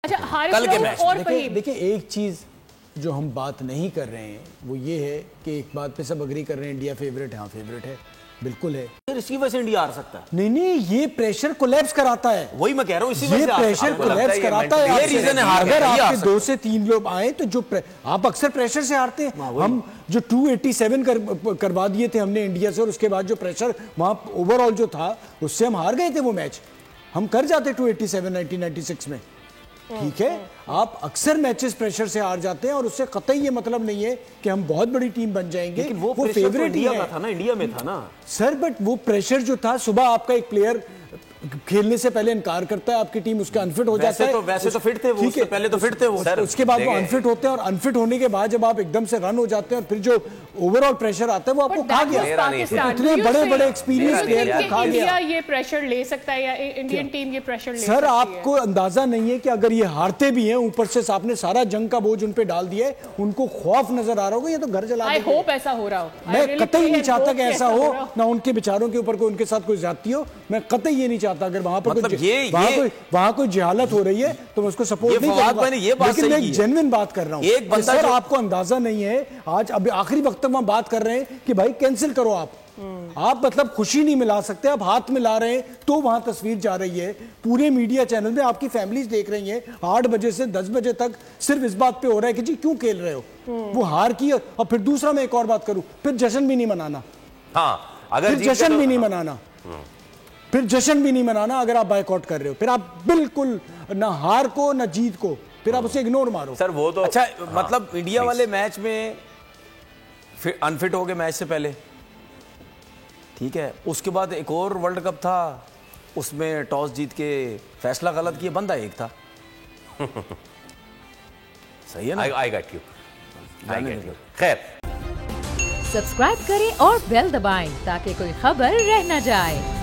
अच्छा कल के मैच और देखिए एक चीज जो हम बात नहीं कर रहे हैं वो ये है कि एक बात पे सब अग्री कर रहे हैं, इंडिया फेवरेट है। हाँ फेवरेट है, बिल्कुल है। इसी वजह से इंडिया हार सकता है। नहीं नहीं, ये प्रेशर कोलैप्स कराता है। वही मैं कह रहा हूँ, इसी वजह ये से प्रेशर कोलैप्स कराता है। ये रीजन है हार। अगर आपके 2 से 3 लोग आए तो जो आप अक्सर प्रेशर से हारते हैं। हम जो 287 करवा दिए थे हमने इंडिया से, और उसके बाद जो प्रेशर वहां ओवरऑल जो था उससे हम हार गए थे। वो मैच हम कर जाते 287 1996 में। ठीक है, आप अक्सर मैचेस प्रेशर से हार जाते हैं और उससे कतई ये मतलब नहीं है कि हम बहुत बड़ी टीम बन जाएंगे। लेकिन वो फेवरेट इंडिया में था ना, इंडिया में था ना सर। बट वो प्रेशर जो था, सुबह आपका एक प्लेयर खेलने से पहले इनकार करता है, आपकी टीम उसका अनफिट हो जाता है। वैसे तो फिट थे वो, उससे पहले तो फिट थे वो सर। उसके बाद वो अनफिट होते हैं और अनफिट होने के बाद जब आप एकदम से रन हो जाते हैं और फिर जो ओवरऑल प्रेशर आता है वो आपको खा गया। इतने बड़े बड़े एक्सपीरियंस प्लेयर को खा गया। ये प्रेशर ले सकता है या इंडियन टीम ये प्रेशर ले सकती है? सर आपको अंदाजा नहीं है कि अगर ये हारते भी हैं, ऊपर से आपने सारा जंग का बोझ उन पे डाल दिया है, उनको खौफ नजर आ रहा होगा ये तो घर जला। आई होप ऐसा हो रहा हो। मैं कतई नहीं चाहता कि ऐसा हो, ना उनके बेचारों के ऊपर कोई उनके साथ कोई ज्यादती हो। मैं कतई ये नहीं चाहता। अगर वहां पर वहां कोई जहालत हो रही है तो मैं उसको सपोर्ट नहीं करूंगा। लेकिन मैं एक जेन्युइन बात कर रहा हूं। एक बंदा सर आपको अंदाजा नहीं है, आज अभी आखिरी वक्त तक हम बात कर रहे हैं कि भाई कैंसिल करो। आप मतलब खुशी नहीं मिला सकते, आप हाथ मिला रहे हैं तो वहां तस्वीर जा रही है। पूरे मीडिया चैनल में आपकी फैमिलीज देख रही हैं। 8 बजे से 10 बजे तक सिर्फ इस बात पे हो रहा है कि जी क्यों खेल रहे हो। वो हार की। और फिर दूसरा मैं एक और बात करूं, फिर जश्न भी नहीं मनाना। हाँ, अगर जश्न भी नहीं मनाना, फिर जश्न भी नहीं मनाना अगर आप बायकॉट कर रहे हो। फिर आप बिल्कुल ना हार को ना जीत को, फिर आप उसे इग्नोर मारो। सर वो तो अच्छा, मतलब इंडिया वाले मैच में फिर अनफिट हो गए मैच से पहले, ठीक है। उसके बाद एक और वर्ल्ड कप था, उसमें टॉस जीत के फैसला गलत किया, बंदा एक था। सही है ना? I got you. खैर, सब्सक्राइब करें और बेल दबाएं ताकि कोई खबर रह न जाए।